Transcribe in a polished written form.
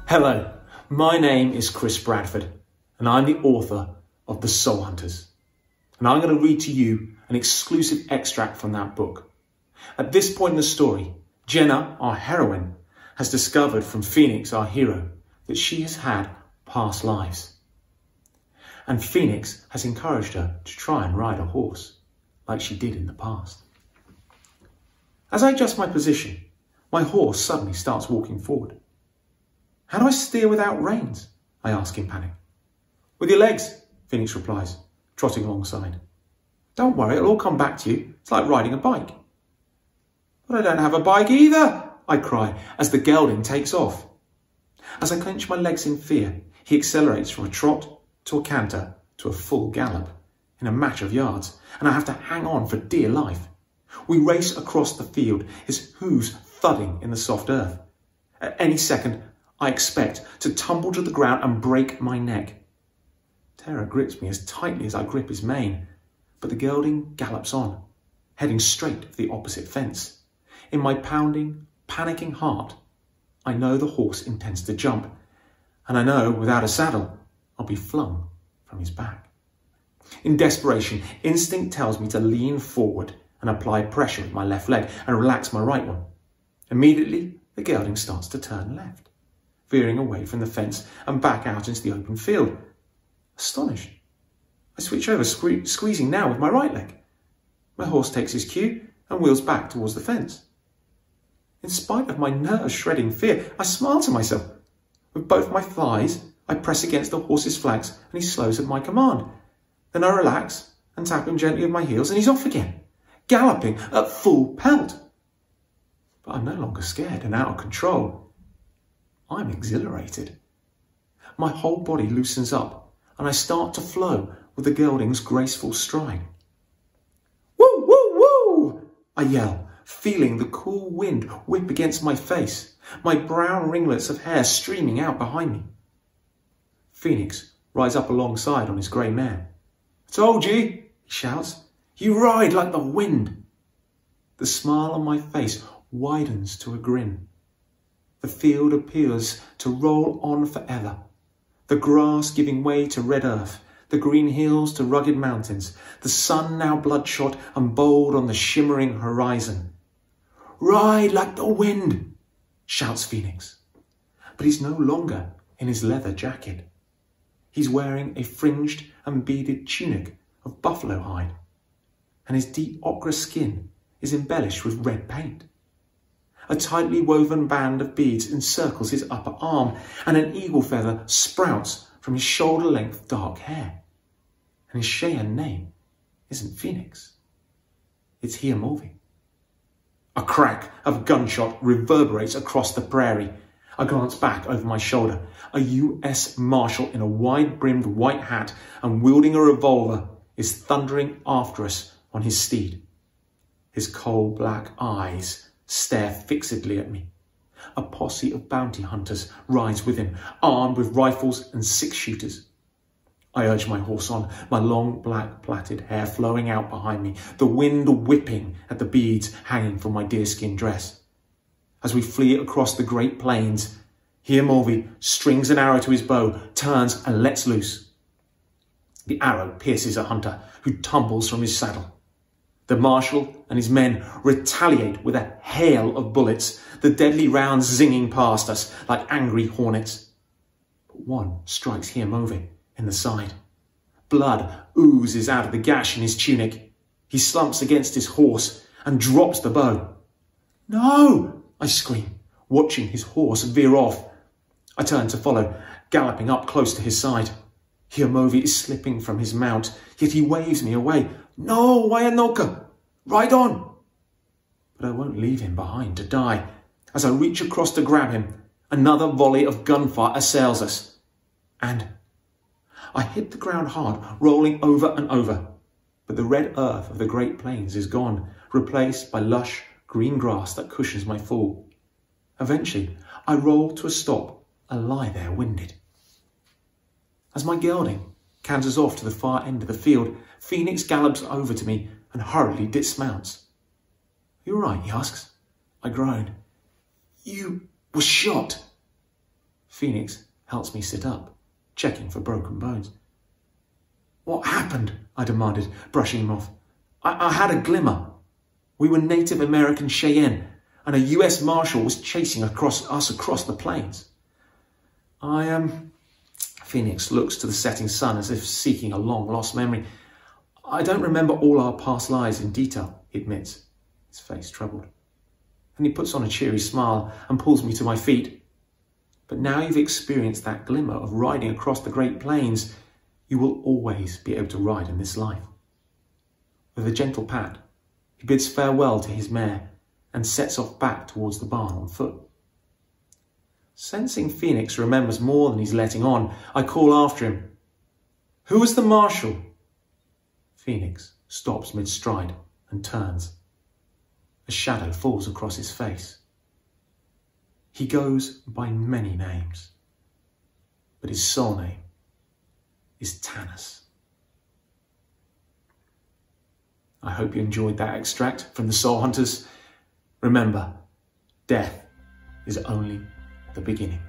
Hello, my name is Chris Bradford and I'm the author of The Soul Hunters. And I'm going to read to you an exclusive extract from that book. At this point in the story, Jenna, our heroine, has discovered from Phoenix, our hero, that she has had past lives. And Phoenix has encouraged her to try and ride a horse, like she did in the past. As I adjust my position, my horse suddenly starts walking forward. How do I steer without reins? I ask in panic. With your legs, Phoenix replies, trotting alongside. Don't worry, it'll all come back to you. It's like riding a bike. But I don't have a bike either, I cry as the gelding takes off. As I clench my legs in fear, he accelerates from a trot to a canter to a full gallop in a matter of yards, and I have to hang on for dear life. We race across the field, his hooves thudding in the soft earth. At any second, I expect to tumble to the ground and break my neck. Terror grips me as tightly as I grip his mane, but the gelding gallops on, heading straight for the opposite fence. In my pounding, panicking heart, I know the horse intends to jump, and I know without a saddle, I'll be flung from his back. In desperation, instinct tells me to lean forward and apply pressure with my left leg and relax my right one. Immediately, the gelding starts to turn left, veering away from the fence and back out into the open field. Astonished, I switch over, squeezing now with my right leg. My horse takes his cue and wheels back towards the fence. In spite of my nerve-shredding fear, I smile to myself. With both my thighs, I press against the horse's flanks and he slows at my command. Then I relax and tap him gently with my heels and he's off again, galloping at full pelt. But I'm no longer scared and out of control. I'm exhilarated. My whole body loosens up and I start to flow with the gelding's graceful stride. Woo, woo, woo! I yell, feeling the cool wind whip against my face, my brown ringlets of hair streaming out behind me. Phoenix rides up alongside on his grey mare. Told you, he shouts, you ride like the wind. The smile on my face widens to a grin. The field appears to roll on forever, the grass giving way to red earth, the green hills to rugged mountains, the sun now bloodshot and bold on the shimmering horizon. Ride like the wind, shouts Phoenix. But he's no longer in his leather jacket. He's wearing a fringed and beaded tunic of buffalo hide, and his deep ochre skin is embellished with red paint. A tightly woven band of beads encircles his upper arm, and an eagle feather sprouts from his shoulder-length dark hair. And his Cheyenne name isn't Phoenix, it's Hiamovi. A crack of gunshot reverberates across the prairie. I glance back over my shoulder. A US Marshal in a wide-brimmed white hat and wielding a revolver is thundering after us on his steed. His coal-black eyes stare fixedly at me. A posse of bounty hunters rides with him, armed with rifles and six-shooters. I urge my horse on, my long black plaited hair flowing out behind me, the wind whipping at the beads hanging from my deerskin dress. As we flee across the Great Plains, Hiamovi strings an arrow to his bow, turns and lets loose. The arrow pierces a hunter who tumbles from his saddle. The Marshal and his men retaliate with a hail of bullets, the deadly rounds zinging past us like angry hornets. But one strikes Hiamovi in the side. Blood oozes out of the gash in his tunic. He slumps against his horse and drops the bow. No! I scream, watching his horse veer off. I turn to follow, galloping up close to his side. Hiamovi is slipping from his mount, yet he waves me away. No, Wayanoka, ride on! But I won't leave him behind to die. As I reach across to grab him, another volley of gunfire assails us. And I hit the ground hard, rolling over and over. But the red earth of the Great Plains is gone, replaced by lush green grass that cushions my fall. Eventually, I roll to a stop and lie there winded. As my gelding canters off to the far end of the field, Phoenix gallops over to me and hurriedly dismounts. "You all right?" he asks. I groan. "You were shot." Phoenix helps me sit up, checking for broken bones. "What happened?" I demanded, brushing him off. I had a glimmer. We were Native American Cheyenne, and a US Marshal was chasing us across the plains. Phoenix looks to the setting sun as if seeking a long-lost memory. "I don't remember all our past lives in detail," he admits, his face troubled. And he puts on a cheery smile and pulls me to my feet. "But now you've experienced that glimmer of riding across the Great Plains, you will always be able to ride in this life." With a gentle pat, he bids farewell to his mare and sets off back towards the barn on foot. Sensing Phoenix remembers more than he's letting on, I call after him, "Who was the marshal?" Phoenix stops mid-stride and turns. A shadow falls across his face. He goes by many names, but his soul name is Tanis. I hope you enjoyed that extract from The Soul Hunters. Remember, death is only the beginning.